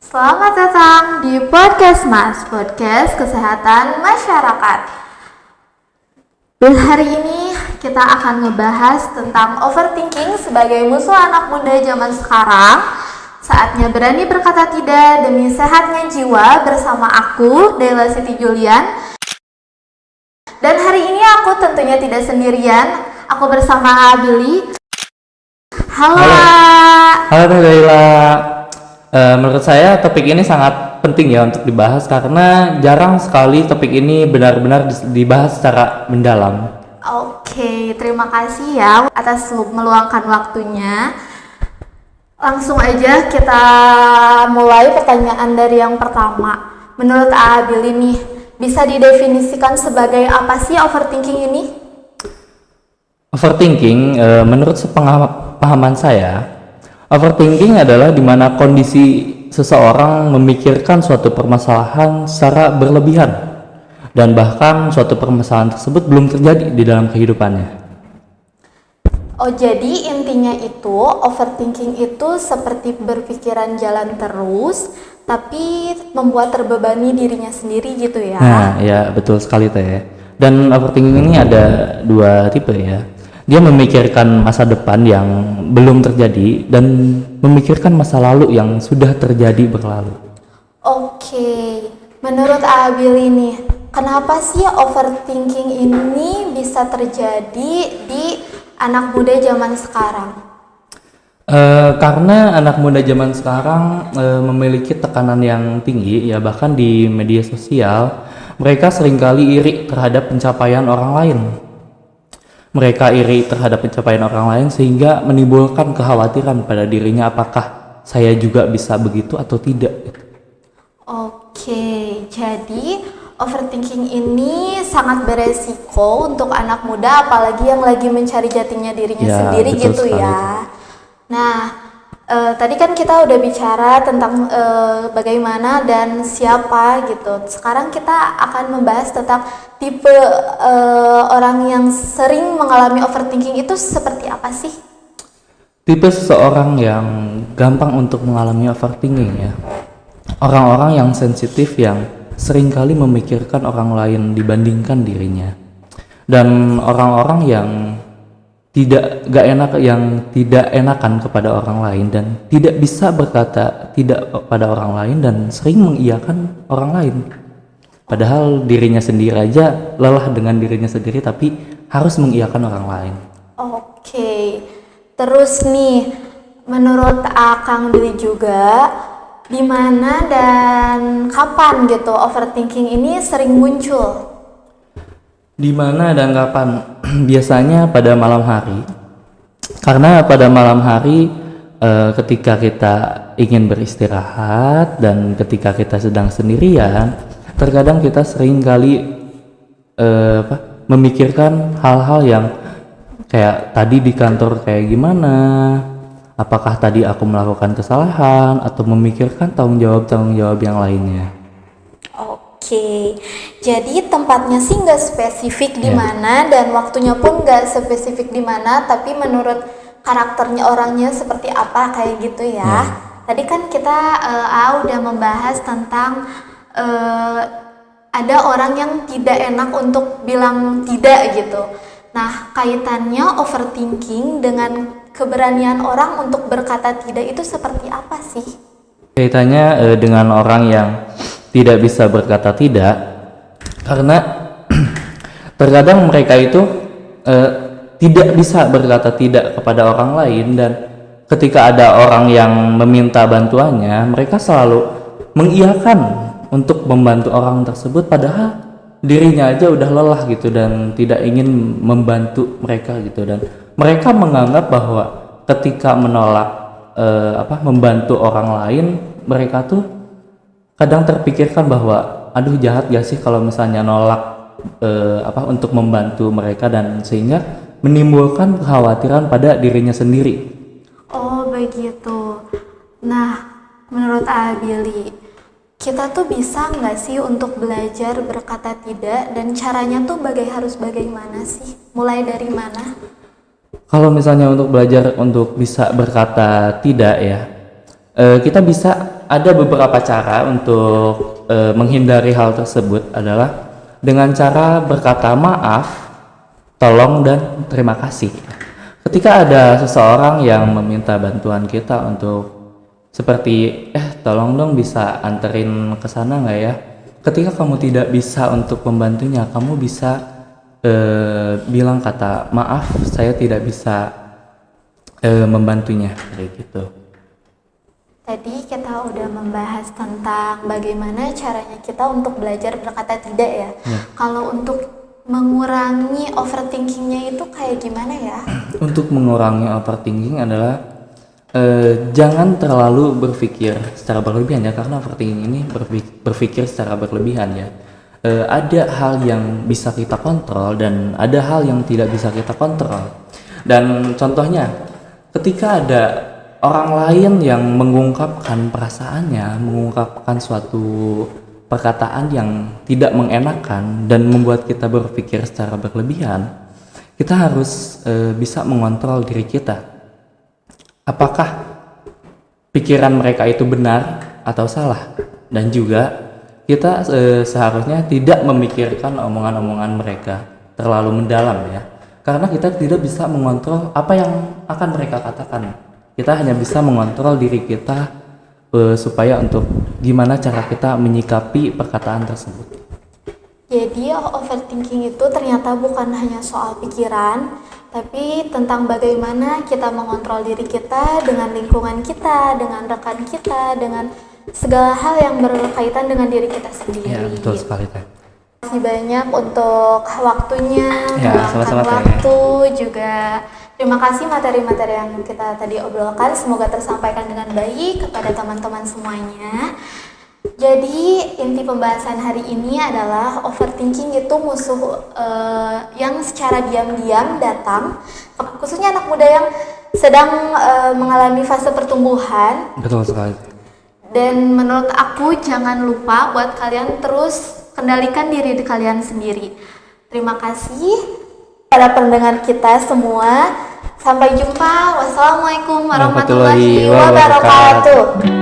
Selamat datang di Podcast Mas, Podcast Kesehatan Masyarakat. Dan hari ini kita akan ngebahas tentang overthinking sebagai musuh anak muda zaman sekarang. Saatnya berani berkata tidak demi sehatnya jiwa bersama aku, Dela Siti Julian. Dan hari ini aku tentunya tidak sendirian, aku bersama Billy. Halo. Halo Dela. Menurut saya topik ini sangat penting ya untuk dibahas karena jarang sekali topik ini benar-benar dibahas secara mendalam. Oke, terima kasih ya atas meluangkan waktunya. Langsung aja kita mulai pertanyaan dari yang pertama. Menurut Abil ini bisa didefinisikan sebagai apa sih overthinking ini? Overthinking, menurut sepengetahuan saya, overthinking adalah di mana kondisi seseorang memikirkan suatu permasalahan secara berlebihan dan bahkan suatu permasalahan tersebut belum terjadi di dalam kehidupannya. Oh, jadi intinya itu overthinking itu seperti berpikiran jalan terus tapi membuat terbebani dirinya sendiri gitu ya. Nah, ya betul sekali Teh. Dan overthinking ini ada dua tipe ya. Dia memikirkan masa depan yang belum terjadi dan memikirkan masa lalu yang sudah terjadi berlalu. Oke, menurut Abil ini, kenapa sih overthinking ini bisa terjadi di anak muda zaman sekarang? Karena anak muda zaman sekarang memiliki tekanan yang tinggi ya, bahkan di media sosial mereka seringkali iri terhadap pencapaian orang lain. Mereka iri terhadap pencapaian orang lain sehingga menimbulkan kekhawatiran pada dirinya apakah saya juga bisa begitu atau tidak. Oke, jadi overthinking ini sangat beresiko untuk anak muda apalagi yang lagi mencari jatinya dirinya sendiri gitu sekali. Ya. Nah, tadi kan kita udah bicara tentang bagaimana dan siapa gitu. Sekarang kita akan membahas tentang tipe orang yang sering mengalami overthinking itu seperti apa sih? Tipe seseorang yang gampang untuk mengalami overthinking ya. Orang-orang yang sensitif yang seringkali memikirkan orang lain dibandingkan dirinya. Dan orang-orang yang tidak enakan kepada orang lain dan tidak bisa berkata tidak pada orang lain dan sering mengiyakan orang lain. Padahal dirinya sendiri aja lelah dengan dirinya sendiri tapi harus mengiyakan orang lain. Oke. Terus nih, menurut Akang Billy juga, di mana dan kapan gitu overthinking ini sering muncul? Di mana dan kapan? Biasanya pada malam hari. Karena pada malam hari ketika kita ingin beristirahat dan ketika kita sedang sendirian, terkadang kita sering kali memikirkan hal-hal yang kayak tadi di kantor kayak gimana, apakah tadi aku melakukan kesalahan atau memikirkan tanggung jawab yang lainnya. Oke, jadi tempatnya sih nggak spesifik di mana dan waktunya pun nggak spesifik di mana, tapi menurut karakternya orangnya seperti apa kayak gitu ya. Tadi kan kita udah membahas tentang ada orang yang tidak enak untuk bilang tidak gitu. Nah, kaitannya overthinking dengan keberanian orang untuk berkata tidak itu seperti apa sih? Kaitannya dengan orang yang tidak bisa berkata tidak karena terkadang mereka itu tidak bisa berkata tidak kepada orang lain dan ketika ada orang yang meminta bantuannya mereka selalu mengiyakan untuk membantu orang tersebut padahal dirinya aja udah lelah gitu dan tidak ingin membantu mereka gitu dan mereka menganggap bahwa ketika menolak membantu orang lain mereka tuh kadang terpikirkan bahwa aduh jahat gak sih kalau misalnya nolak untuk membantu mereka dan sehingga menimbulkan kekhawatiran pada dirinya sendiri. Oh begitu. Nah, menurut Abili, kita tuh bisa nggak sih untuk belajar berkata tidak dan caranya tuh harus bagaimana sih? Mulai dari mana? Kalau misalnya untuk belajar untuk bisa berkata tidak ya, kita bisa ada beberapa cara untuk menghindari hal tersebut adalah dengan cara berkata maaf, tolong, dan terima kasih. Ketika ada seseorang yang meminta bantuan kita untuk seperti tolong dong bisa anterin ke sana nggak ya? Ketika kamu tidak bisa untuk membantunya, kamu bisa bilang kata maaf, saya tidak bisa membantunya, kayak gitu. Tadi kita udah membahas tentang bagaimana caranya kita untuk belajar berkata tidak ya. Kalau untuk mengurangi overthinkingnya itu kayak gimana ya? Untuk mengurangi overthinking adalah jangan terlalu berpikir secara berlebihan ya, karena overthinking ini berpikir secara berlebihan ya. Ada hal yang bisa kita kontrol dan ada hal yang tidak bisa kita kontrol. Dan contohnya, ketika ada orang lain yang mengungkapkan perasaannya, mengungkapkan suatu perkataan yang tidak mengenakan dan membuat kita berpikir secara berlebihan, kita harus bisa mengontrol diri kita. Apakah pikiran mereka itu benar atau salah? Dan juga kita seharusnya tidak memikirkan omongan-omongan mereka terlalu mendalam ya. Karena kita tidak bisa mengontrol apa yang akan mereka katakan. Kita hanya bisa mengontrol diri kita supaya untuk gimana cara kita menyikapi perkataan tersebut. Jadi overthinking itu ternyata bukan hanya soal pikiran, tapi tentang bagaimana kita mengontrol diri kita dengan lingkungan kita, dengan rekan kita, dengan segala hal yang berkaitan dengan diri kita sendiri. Ya, betul sekali Teh. Terima kasih banyak untuk waktunya, sama-sama, Teh. waktu juga. Terima kasih materi-materi yang kita tadi obrolkan, semoga tersampaikan dengan baik kepada teman-teman semuanya. Jadi inti pembahasan hari ini adalah overthinking itu musuh yang secara diam-diam datang, khususnya anak muda yang sedang mengalami fase pertumbuhan. Betul sekali. Dan menurut aku jangan lupa buat kalian terus kendalikan diri kalian sendiri. Terima kasih para pendengar kita semua. Sampai jumpa. Wassalamualaikum warahmatullahi wabarakatuh.